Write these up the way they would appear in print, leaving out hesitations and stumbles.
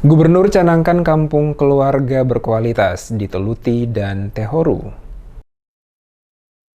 Gubernur canangkan kampung keluarga berkualitas di Teluti dan Tehoru.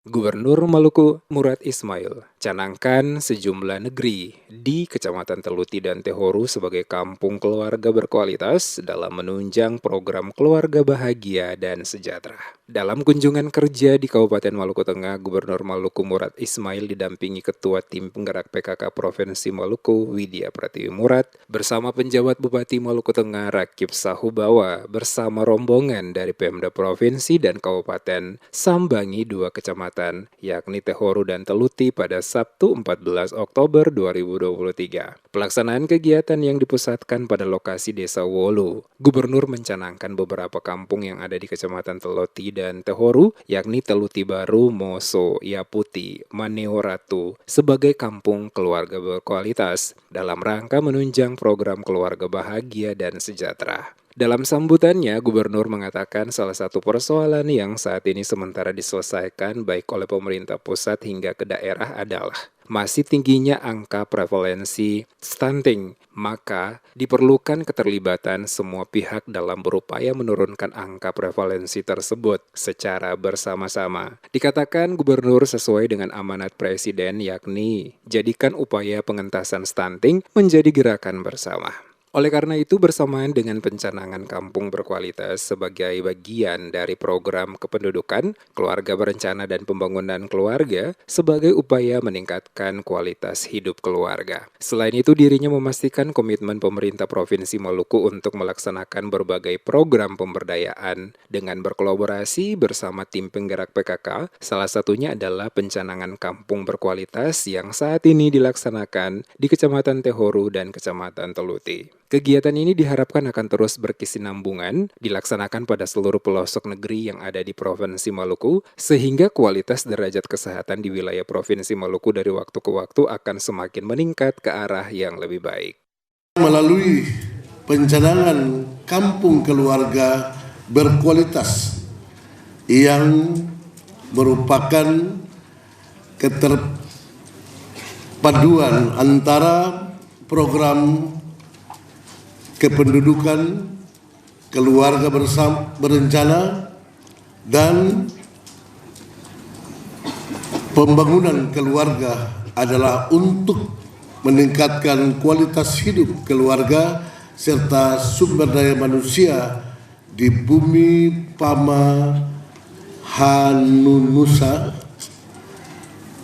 Gubernur Maluku Murad Ismail canangkan sejumlah negeri di Kecamatan Teluti dan Tehoru sebagai kampung keluarga berkualitas dalam menunjang program keluarga bahagia dan sejahtera. Dalam kunjungan kerja di Kabupaten Maluku Tengah, Gubernur Maluku Murad Ismail didampingi Ketua Tim Penggerak PKK Provinsi Maluku Widya Pratiwi Murad bersama penjabat Bupati Maluku Tengah Rakib Sahubawa bersama rombongan dari Pemda Provinsi dan Kabupaten sambangi dua kecamatan yakni Tehoru dan Teluti pada Sabtu 14 Oktober 2023. Pelaksanaan kegiatan yang dipusatkan pada lokasi Desa Wolu. Gubernur mencanangkan beberapa kampung yang ada di Kecamatan Teluti dan Tehoru yakni Teluti Baru, Moso, Yaputi, Maneo Ratu sebagai kampung keluarga berkualitas dalam rangka menunjang program keluarga bahagia dan sejahtera. Dalam sambutannya, Gubernur mengatakan salah satu persoalan yang saat ini sementara diselesaikan baik oleh pemerintah pusat hingga ke daerah adalah masih tingginya angka prevalensi stunting, maka diperlukan keterlibatan semua pihak dalam berupaya menurunkan angka prevalensi tersebut secara bersama-sama. Dikatakan Gubernur sesuai dengan amanat Presiden yakni jadikan upaya pengentasan stunting menjadi gerakan bersama. Oleh karena itu, bersamaan dengan pencanangan kampung berkualitas sebagai bagian dari program kependudukan, keluarga berencana dan pembangunan keluarga sebagai upaya meningkatkan kualitas hidup keluarga. Selain itu, dirinya memastikan komitmen pemerintah Provinsi Maluku untuk melaksanakan berbagai program pemberdayaan dengan berkolaborasi bersama tim penggerak PKK, salah satunya adalah pencanangan kampung berkualitas yang saat ini dilaksanakan di Kecamatan Tehoru dan Kecamatan Teluti. Kegiatan ini diharapkan akan terus berkesinambungan, dilaksanakan pada seluruh pelosok negeri yang ada di Provinsi Maluku, sehingga kualitas derajat kesehatan di wilayah Provinsi Maluku dari waktu ke waktu akan semakin meningkat ke arah yang lebih baik. Melalui pencanangan kampung keluarga berkualitas yang merupakan keterpaduan antara program kependudukan, keluarga berencana, dan pembangunan keluarga adalah untuk meningkatkan kualitas hidup keluarga serta sumber daya manusia di bumi Pama Hanunusa,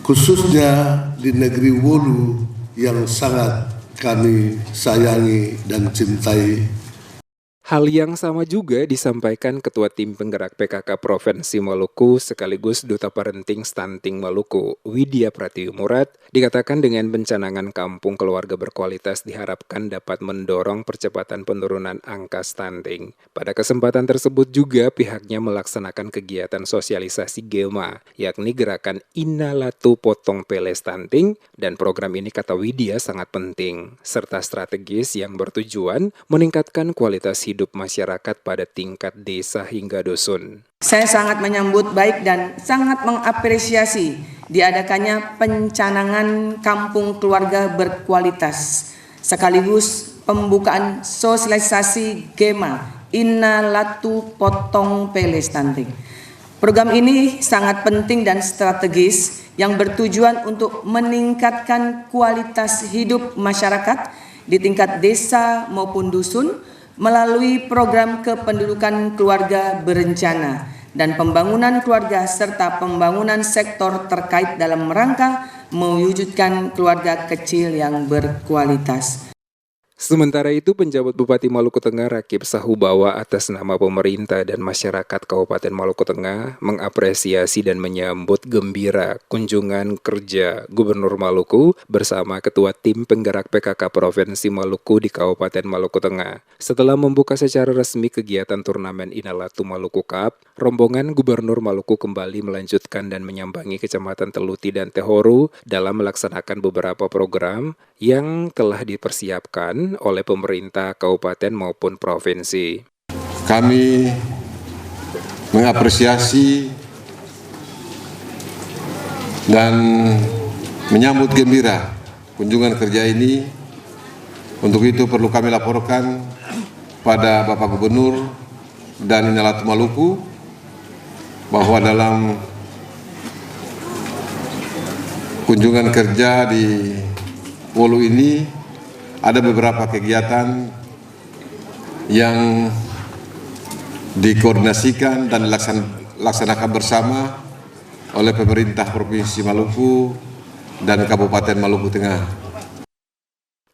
khususnya di negeri Wolu yang sangat kami sayangi dan cintai. Hal yang sama juga disampaikan Ketua Tim Penggerak PKK Provinsi Maluku sekaligus Duta Parenting Stunting Maluku, Widya Pratiwi Murad, dikatakan dengan pencanangan kampung keluarga berkualitas diharapkan dapat mendorong percepatan penurunan angka stunting. Pada kesempatan tersebut juga pihaknya melaksanakan kegiatan sosialisasi GEMA, yakni gerakan Inalatu Potong Pele Stunting, dan program ini kata Widya sangat penting, serta strategis yang bertujuan meningkatkan kualitas hidup masyarakat pada tingkat desa hingga dusun. Saya sangat menyambut baik dan sangat mengapresiasi diadakannya pencanangan kampung keluarga berkualitas sekaligus pembukaan sosialisasi GEMA Inalatu Potong Pele Stunting. Program ini sangat penting dan strategis yang bertujuan untuk meningkatkan kualitas hidup masyarakat di tingkat desa maupun dusun melalui program kependudukan keluarga berencana dan pembangunan keluarga serta pembangunan sektor terkait dalam rangka mewujudkan keluarga kecil yang berkualitas. Sementara itu, penjabat Bupati Maluku Tengah Rakib Sahubawa atas nama pemerintah dan masyarakat Kabupaten Maluku Tengah mengapresiasi dan menyambut gembira kunjungan kerja Gubernur Maluku bersama Ketua Tim Penggerak PKK Provinsi Maluku di Kabupaten Maluku Tengah. Setelah membuka secara resmi kegiatan turnamen Inalatu Maluku Cup, rombongan Gubernur Maluku kembali melanjutkan dan menyambangi Kecamatan Teluti dan Tehoru dalam melaksanakan beberapa program yang telah dipersiapkan oleh pemerintah kabupaten maupun provinsi. Kami mengapresiasi dan menyambut gembira kunjungan kerja ini. Untuk itu perlu kami laporkan pada Bapak Gubernur dan Inalatu Maluku bahwa dalam kunjungan kerja di Wolu ini ada beberapa kegiatan yang dikoordinasikan dan dilaksanakan bersama oleh pemerintah Provinsi Maluku dan Kabupaten Maluku Tengah.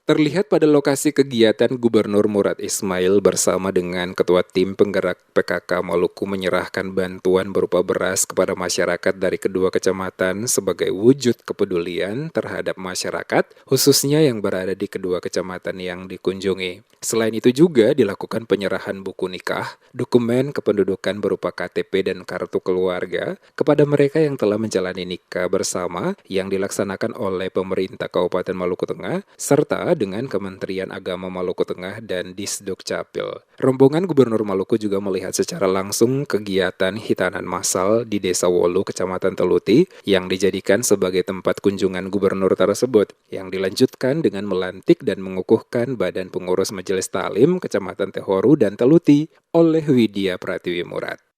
Terlihat pada lokasi kegiatan Gubernur Murad Ismail bersama dengan Ketua Tim Penggerak PKK Maluku menyerahkan bantuan berupa beras kepada masyarakat dari kedua kecamatan sebagai wujud kepedulian terhadap masyarakat, khususnya yang berada di kedua kecamatan yang dikunjungi. Selain itu juga dilakukan penyerahan buku nikah, dokumen kependudukan berupa KTP dan kartu keluarga kepada mereka yang telah menjalani nikah bersama yang dilaksanakan oleh pemerintah Kabupaten Maluku Tengah serta dengan Kementerian Agama Maluku Tengah dan Disduk Capil. Rombongan Gubernur Maluku juga melihat secara langsung kegiatan hitanan massal di Desa Wolu, Kecamatan Teluti, yang dijadikan sebagai tempat kunjungan gubernur tersebut, yang dilanjutkan dengan melantik dan mengukuhkan Badan Pengurus Majelis Ta'lim Kecamatan Tehoru dan Teluti oleh Widya Pratiwi Murad.